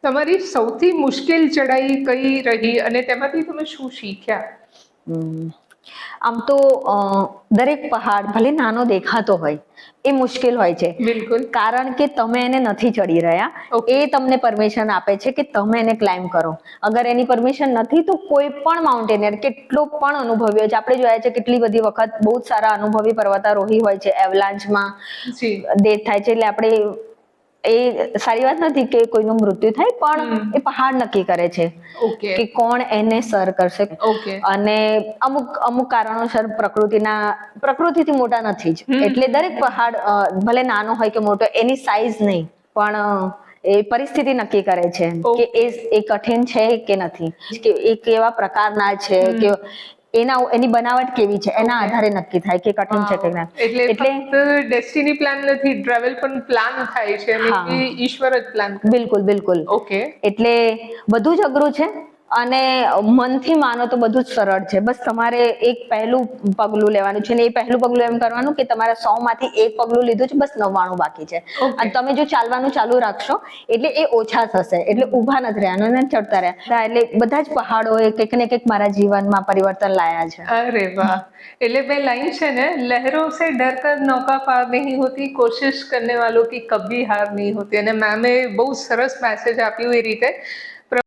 તમારી સૌથી મુશ્કેલ ચઢાઈ કઈ રહી અને તેમાંથી તમે શું શીખ્યા? હમ. આમ તો દરેક પહાડ ભલે નાનો દેખાતો હોય એ મુશ્કેલ હોય છે, બિલકુલ. કારણ કે તમે એને નથી ચડી રહ્યા. Okay. એ તમને પરમિશન આપે છે કે તમે એને ક્લાઇમ્બ કરો. અગર એની પરમિશન નથી તો કોઈ પણ માઉન્ટેનિયર કેટલો પણ અનુભવી હોય છે, આપણે જોયા છે કેટલી બધી વખત બહુ જ સારા અનુભવી પર્વતારોહી હોય છે, એવલાન્ચમાં જી. ડેથ થાય છે, એટલે આપણે એ સારી વાત નથી કે કોઈનું મૃત્યુ થાય, પણ એ પહાડ નક્કી કરે છે ઓકે. કે કોણ એને સર કરશે. ઓકે. અને અમુક અમુક કારણોસર પ્રકૃતિથી મોટા નથી જ, એટલે દરેક પહાડ ભલે નાનો હોય કે મોટો, એની સાઈઝ નહીં પણ એ પરિસ્થિતિ નક્કી કરે છે કે એ કઠિન છે કે નથી, કે એ કેવા પ્રકારના છે, કે એની બનાવટ કેવી છે, એના આધારે નક્કી થાય કે કઠિન છે કે ના. એટલે ફક્ત ડેસ્ટિની પ્લાન નથી, ટ્રાવેલ પણ પ્લાન થાય છે અને એ ઈશ્વર જ પ્લાન કરે. બિલકુલ બિલકુલ. ઓકે. એટલે બધું જ અઘરું છે અને મનથી માનો તો બધું જ સરળ છે. બસ તમારે એક પહેલું પગલું લેવાનું છે, ને એ પહેલું પગલું એમ કરવાનું કે તમારે 100 માંથી એક પગલું લીધું છે, બસ 99 બાકી છે. અને તમે જો ચાલવાનું ચાલુ રાખશો એટલે એ ઓછા થશે, એટલે ઊભા નથી રહેવાનું અને ચડતા રહ્યા. એટલે બધા જ પહાડોએ કંઈક ને કંઈક મારા જીવનમાં પરિવર્તન લાયા છે. અરે વાહ! એટલે બે લાइन છે ને, લહેરોं से डर कर नौका पार नहीं होती, कोशिश करने वालों की कभी हार नहीं होती. અને મેમે બહુ સરસ મેસેજ આપ્યું એ રીતે